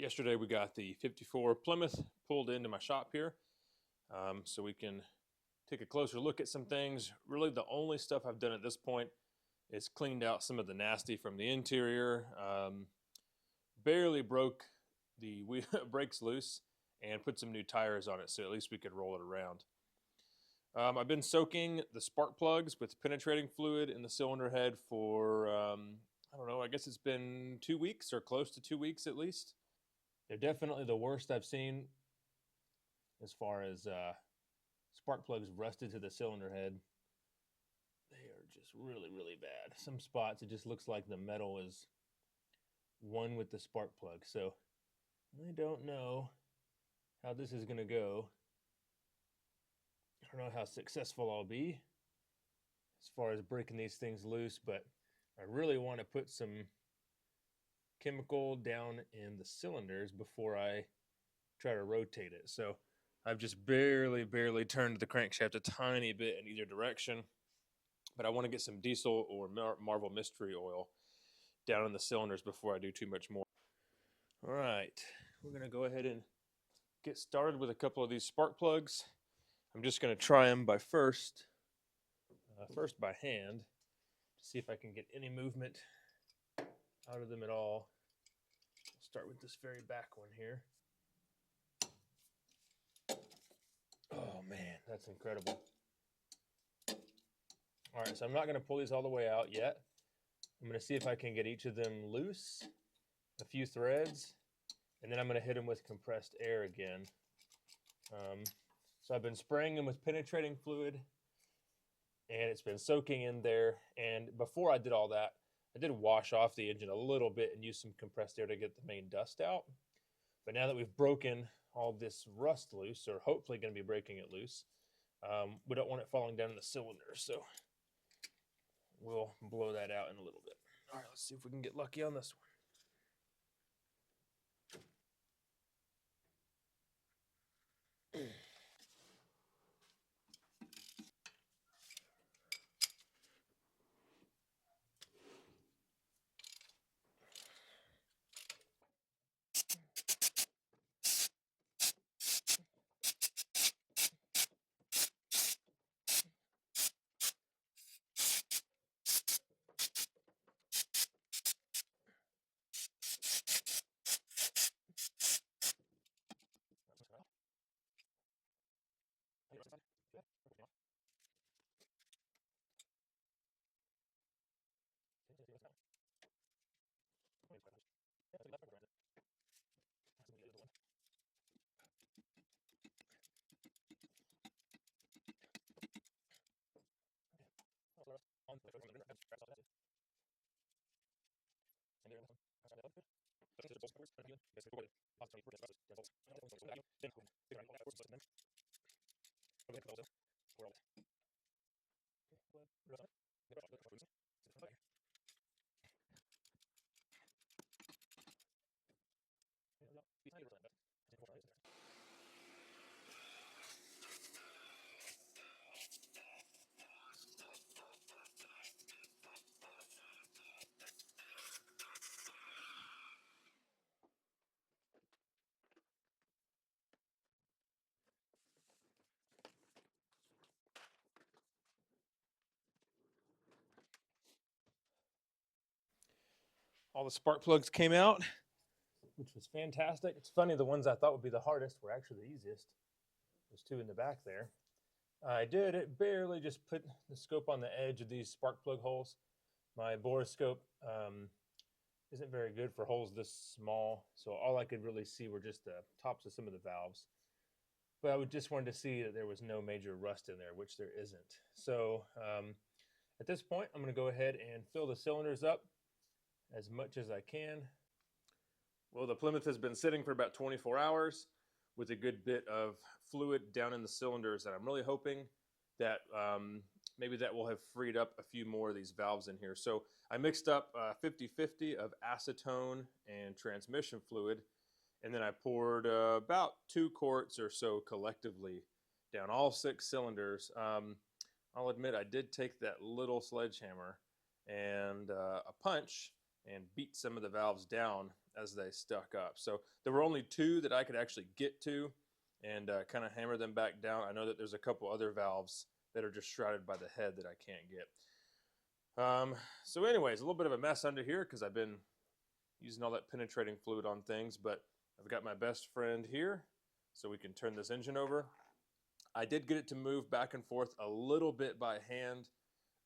Yesterday we got the 54 Plymouth pulled into my shop here so we can take a closer look at some things. Really the only stuff I've done at this point is cleaned out some of the nasty from the interior. Barely broke the brakes loose and put some new tires on it so at least we could roll it around. I've been soaking the spark plugs with penetrating fluid in the cylinder head for, I don't know, I guess it's been 2 weeks or close to 2 weeks at least. They're definitely the worst I've seen as far as spark plugs rusted to the cylinder head. They are just really, really bad. Some spots it just looks like the metal is one with the spark plug. So I don't know how this is going to go. I don't know how successful I'll be as far as breaking these things loose, but I really want to put some chemical down in the cylinders before I try to rotate it. So I've just barely turned the crankshaft a tiny bit in either direction, but I want to get some diesel or Marvel Mystery Oil down in the cylinders before I do too much more. All right, we're going to go ahead and get started with a couple of these spark plugs. I'm just going to try them first by hand to see if I can get any movement out of them at all. I'll start with this very back one here. Oh man, that's incredible. All right, so I'm not going to pull these all the way out yet. I'm going to see if I can get each of them loose, a few threads, and then I'm going to hit them with compressed air again. So I've been spraying them with penetrating fluid, and it's been soaking in there. And before I did all that, I did wash off the engine a little bit and use some compressed air to get the main dust out. But now that we've broken all this rust loose, or hopefully going to be breaking it loose, we don't want it falling down in the cylinder. So we'll blow that out in a little bit. All right, let's see if we can get lucky on this one. All the spark plugs came out, which was fantastic. It's funny, the ones I thought would be the hardest were actually the easiest. There's two in the back there. I did it barely just put the scope on the edge of these spark plug holes. My borescope isn't very good for holes this small, so all I could really see were just the tops of some of the valves. But I just wanted to see that there was no major rust in there, which there isn't. So at this point, I'm going to go ahead and fill the cylinders up as much as I can. Well, the Plymouth has been sitting for about 24 hours with a good bit of fluid down in the cylinders, and I'm really hoping that maybe that will have freed up a few more of these valves in here. So I mixed up 50-50 of acetone and transmission fluid, and then I poured about 2 quarts or so collectively down all 6 cylinders. I'll admit I did take that little sledgehammer and a punch and beat some of the valves down. as they stuck up. So there were only 2 that I could actually get to and kind of hammer them back down. I know that there's a couple other valves that are just shrouded by the head that I can't get. So anyways, a little bit of a mess under here because I've been using all that penetrating fluid on things, but I've got my best friend here, so we can turn this engine over. I did get it to move back and forth a little bit by hand,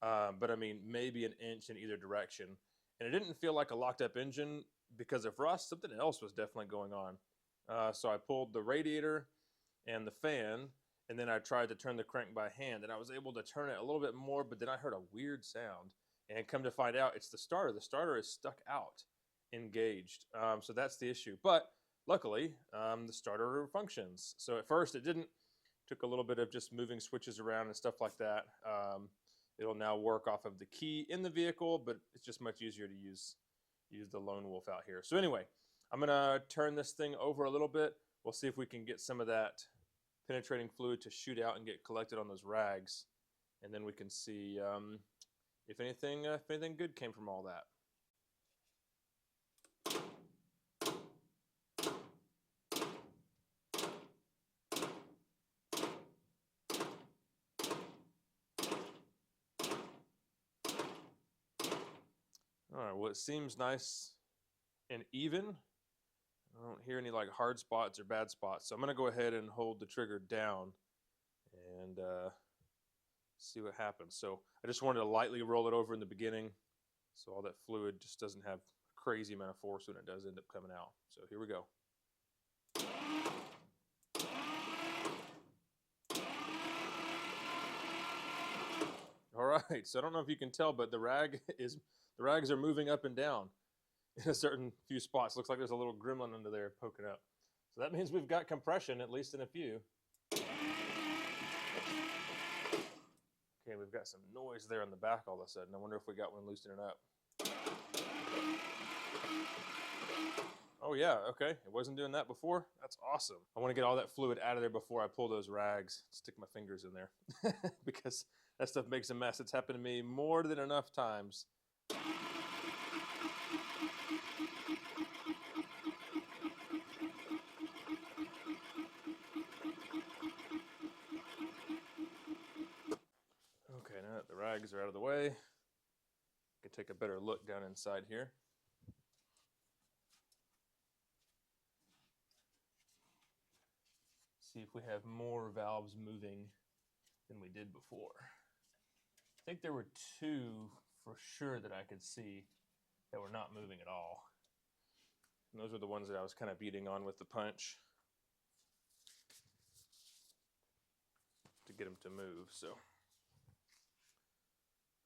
but I mean, maybe an inch in either direction. And it didn't feel like a locked up engine because of rust. Something else was definitely going on. So I pulled the radiator and the fan, and then I tried to turn the crank by hand, and I was able to turn it a little bit more, but then I heard a weird sound. And come to find out, it's the starter. The starter is stuck out, engaged. So that's the issue. But luckily, the starter functions. So at first it didn't. Took a little bit of just moving switches around and stuff like that. It'll now work off of the key in the vehicle, but it's just much easier to use the Lone Wolf out here. So anyway, I'm gonna turn this thing over a little bit. We'll see if we can get some of that penetrating fluid to shoot out and get collected on those rags, and then we can see if anything good came from all that. All right, well, it seems nice and even. I don't hear any like hard spots or bad spots. So I'm gonna go ahead and hold the trigger down and see what happens. So I just wanted to lightly roll it over in the beginning so all that fluid just doesn't have a crazy amount of force when it does end up coming out. So here we go. All right, so I don't know if you can tell, but the rags are moving up and down in a certain few spots. Looks like there's a little gremlin under there poking up. So that means we've got compression, at least in a few. Okay, we've got some noise there on the back all of a sudden. I wonder if we got one loosening up. Oh yeah, okay. It wasn't doing that before. That's awesome. I want to get all that fluid out of there before I pull those rags. Stick my fingers in there because that stuff makes a mess. It's happened to me more than enough times. Okay, now that the rags are out of the way, I can take a better look down inside here. See if we have more valves moving than we did before. I think there were 2 for sure that I could see that were not moving at all. And those were the ones that I was kind of beating on with the punch to get them to move. So,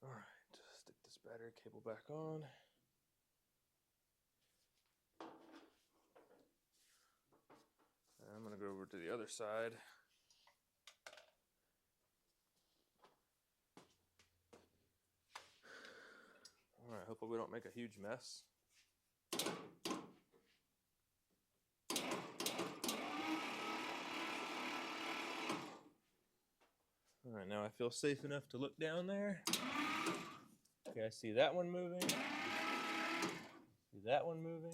all right, stick this battery cable back on. I'm gonna go over to the other side. All right, hopefully we don't make a huge mess. All right, now I feel safe enough to look down there. Okay, I see that one moving. See that one moving.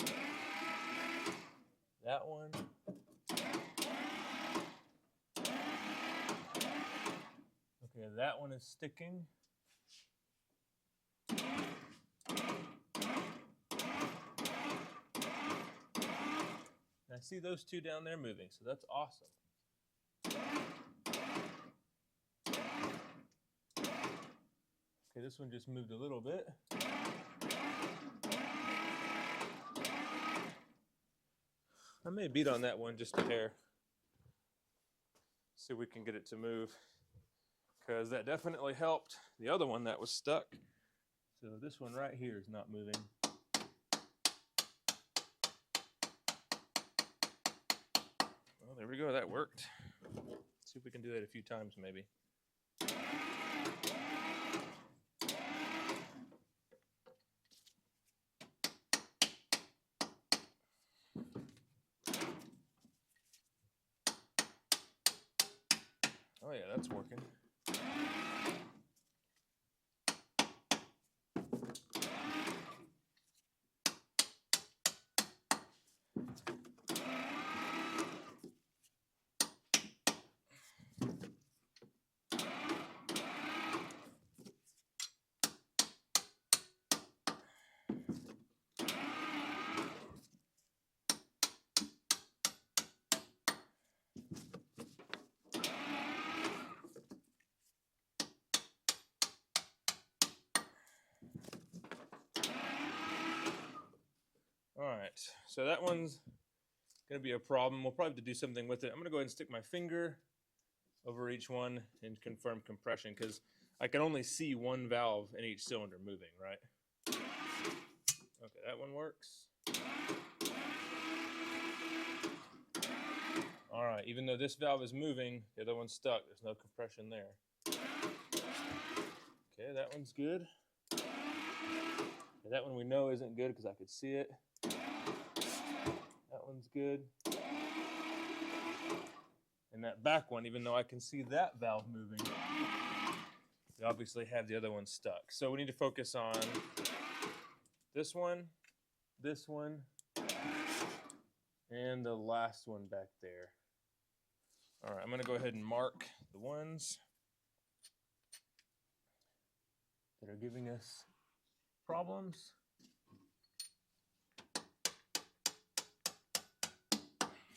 That one. Okay, that one is sticking. I see those 2 down there moving, so that's awesome. Okay, this one just moved a little bit. I may beat on that one just a hair. See if we can get it to move, because that definitely helped the other one that was stuck. So this one right here is not moving. Well, there we go, that worked. Let's see if we can do that a few times maybe. Oh yeah, that's working. so that one's going to be a problem. We'll probably have to do something with it. I'm going to go ahead and stick my finger over each one and confirm compression, because I can only see one valve in each cylinder moving, right? Okay, that one works. All right, even though this valve is moving, the other one's stuck. There's no compression there. Okay, that one's good. And that one we know isn't good because I could see it. That one's good. And that back one, even though I can see that valve moving, we obviously have the other one stuck. So we need to focus on this one, and the last one back there. All right, I'm gonna go ahead and mark the ones that are giving us problems.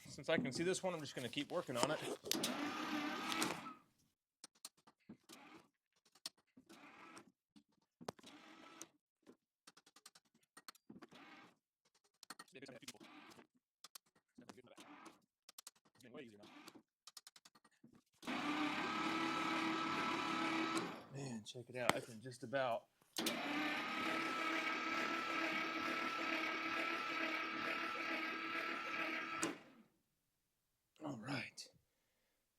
Since I can see this one, I'm just gonna keep working on it. Man, check it out. I can just about. All right.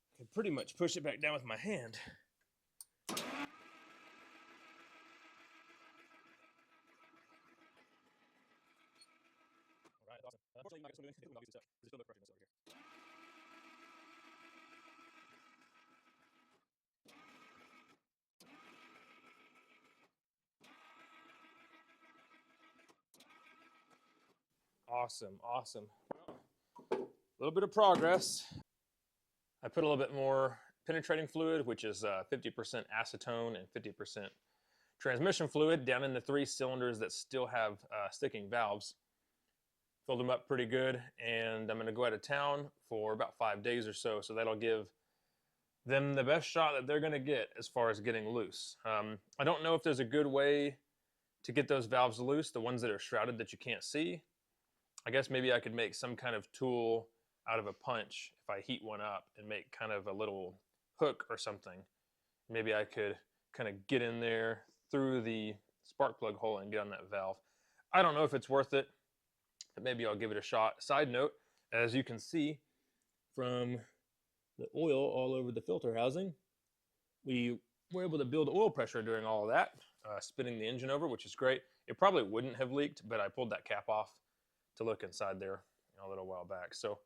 I can pretty much push it back down with my hand. All right, awesome. Unfortunately, you're not going to do anything. There's still no pressure in this over here. Awesome, awesome. Well, a little bit of progress. I put a little bit more penetrating fluid, which is 50% acetone and 50% transmission fluid, down in the 3 cylinders that still have sticking valves. Filled them up pretty good, and I'm going to go out of town for about 5 days or so, so that'll give them the best shot that they're going to get as far as getting loose. I don't know if there's a good way to get those valves loose, the ones that are shrouded that you can't see. I guess maybe I could make some kind of tool out of a punch if I heat one up and make kind of a little hook or something. Maybe I could kind of get in there through the spark plug hole and get on that valve. I don't know if it's worth it, but maybe I'll give it a shot. Side note, as you can see from the oil all over the filter housing, we were able to build oil pressure during all of that, spinning the engine over, which is great. It probably wouldn't have leaked, but I pulled that cap off to look inside there a little while back. So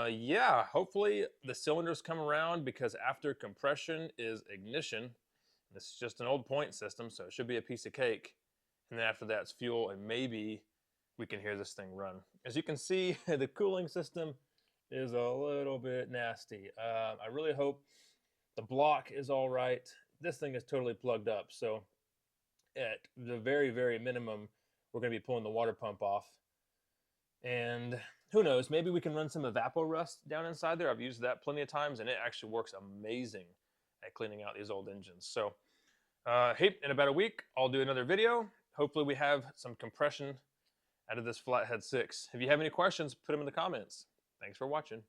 yeah, hopefully the cylinders come around, because after compression is ignition. This is just an old point system, so it should be a piece of cake. And then after that, it's fuel, and maybe we can hear this thing run. As you can see, the cooling system is a little bit nasty. I really hope the block is all right. This thing is totally plugged up, so at the very, very minimum, we're going to be pulling the water pump off. And who knows, maybe we can run some evaporust down inside there. I've used that plenty of times, and it actually works amazing at cleaning out these old engines. So hey, in about a week, I'll do another video. Hopefully we have some compression out of this Flathead 6. If you have any questions, put them in the comments. Thanks for watching.